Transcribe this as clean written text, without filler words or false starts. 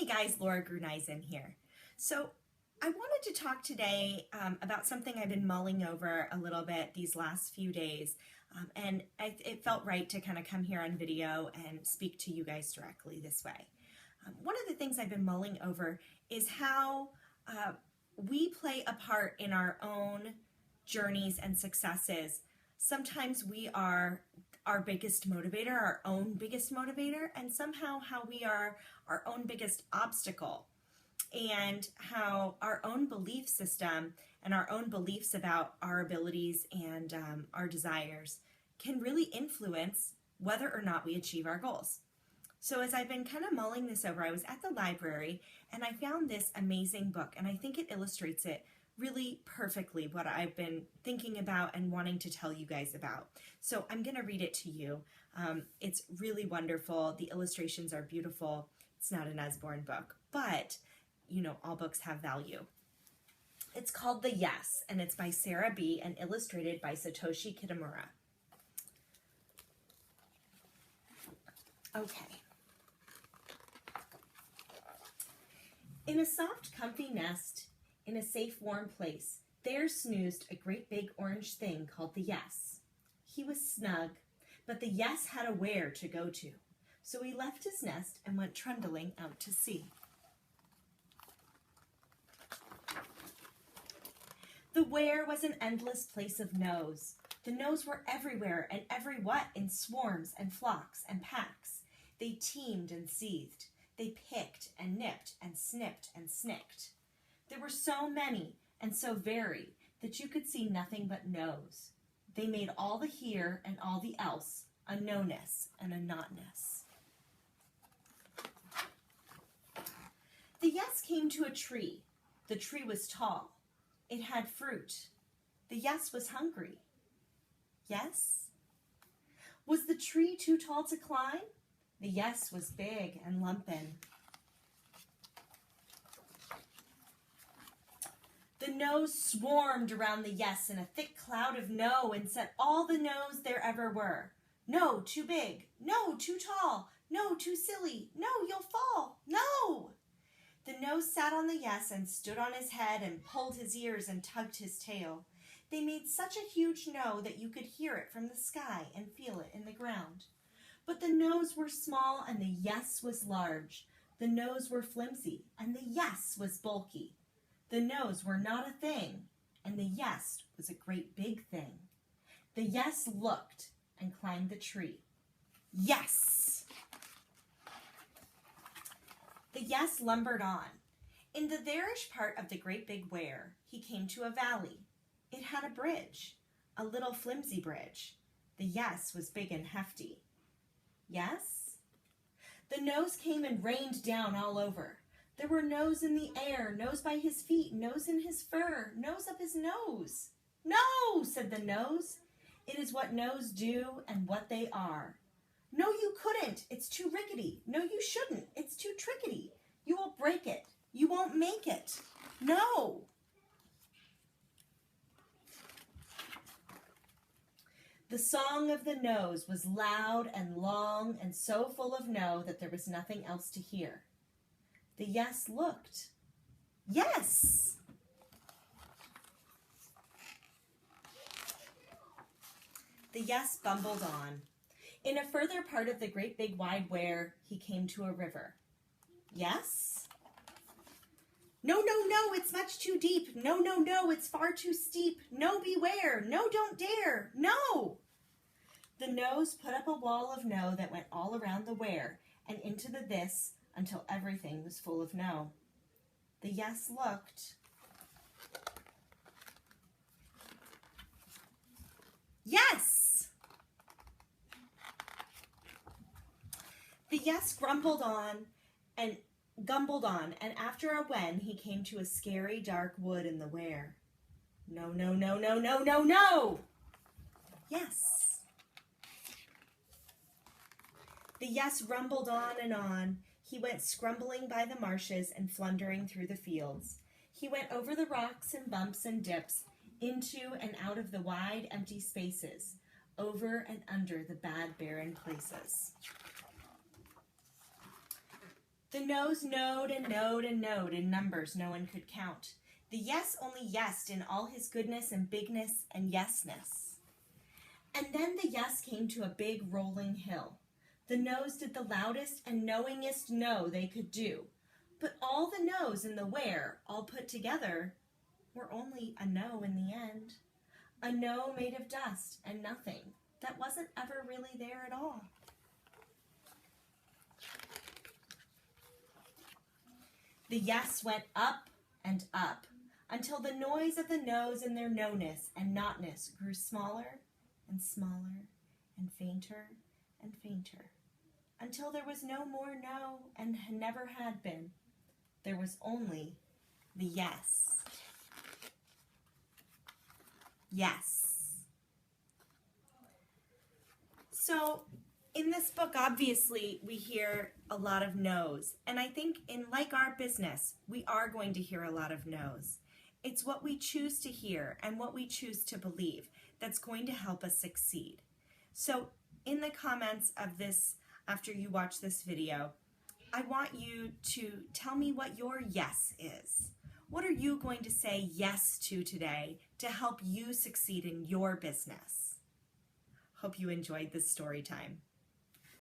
Hey guys, Laura Gruneisen here. So I wanted to talk today about something I've been mulling over a little bit these last few days, and it felt right to kind of come here on video and speak to you guys directly this way. One of the things I've been mulling over is how we play a part in our own journeys and successes. Sometimes we are our biggest motivator, our own biggest motivator, and somehow how we are our own biggest obstacle, and how our own belief system and our own beliefs about our abilities and our desires can really influence whether or not we achieve our goals. So as I've been kind of mulling this over, I was at the library and I found this amazing book, and I think it illustrates it really perfectly, what I've been thinking about and wanting to tell you guys about. So I'm going to read it to you. It's really wonderful. The illustrations are beautiful. It's not an Usborne book, but you know, all books have value. It's called The Yes, and it's by Sarah B. and illustrated by Satoshi Kitamura. Okay. In a soft, comfy nest, in a safe, warm place, there snoozed a great big orange thing called the Yes. He was snug, but the Yes had a where to go to, so he left his nest and went trundling out to sea. The where was an endless place of no's. The no's were everywhere and every what in swarms and flocks and packs. They teemed and seethed. They picked and nipped and snipped and snicked. There were so many and so varied that you could see nothing but no's. They made all the here and all the else a no-ness and a not-ness. The Yes came to a tree. The tree was tall. It had fruit. The Yes was hungry. Yes? Was the tree too tall to climb? The Yes was big and lumpin'. The no's swarmed around the Yes in a thick cloud of no and said all the no's there ever were. No, too big. No, too tall. No, too silly. No, you'll fall. No! The no sat on the Yes and stood on his head and pulled his ears and tugged his tail. They made such a huge no that you could hear it from the sky and feel it in the ground. But the no's were small and the Yes was large. The no's were flimsy and the Yes was bulky. The no's were not a thing, and the Yes was a great big thing. The Yes looked and climbed the tree. Yes! The Yes lumbered on. In the there-ish part of the great big where, he came to a valley. It had a bridge, a little flimsy bridge. The Yes was big and hefty. Yes? The no's came and rained down all over. There were no's in the air, no's by his feet, no's in his fur, no's up his nose. No, said the no's. It is what no's do and what they are. No, you couldn't. It's too rickety. No, you shouldn't. It's too trickety. You will break it. You won't make it. No. The song of the no's was loud and long and so full of no that there was nothing else to hear. The Yes looked. Yes! The Yes bumbled on. In a further part of the great big wide where, he came to a river. Yes? No, no, no, it's much too deep. No, no, no, it's far too steep. No, beware. No, don't dare. No! The no's put up a wall of no that went all around the where and into the this until everything was full of no. The Yes looked. Yes! The Yes grumbled on and gumbled on, and after a when he came to a scary dark wood in the where. No, no, no, no, no, no, no! Yes. The Yes rumbled on and on. He went scrumbling by the marshes and flundering through the fields. He went over the rocks and bumps and dips, into and out of the wide, empty spaces, over and under the bad, barren places. The no's knowed and knowed and knowed in numbers no one could count. The yes only yesed in all his goodness and bigness and yesness. And then the yes came to a big rolling hill. The no's did the loudest and knowingest no they could do. But all the no's and the where, all put together, were only a no in the end. A no made of dust and nothing that wasn't ever really there at all. The yes went up and up until the noise of the no's and their no-ness and notness grew smaller and smaller and fainter and fainter until there was no more no and never had been. There was only the yes. Yes. So in this book, obviously, we hear a lot of no's. And I think like our business, we are going to hear a lot of no's. It's what we choose to hear and what we choose to believe that's going to help us succeed. So in the comments of this, after you watch this video, I want you to tell me what your yes is. What are you going to say yes to today to help you succeed in your business? Hope you enjoyed this story time.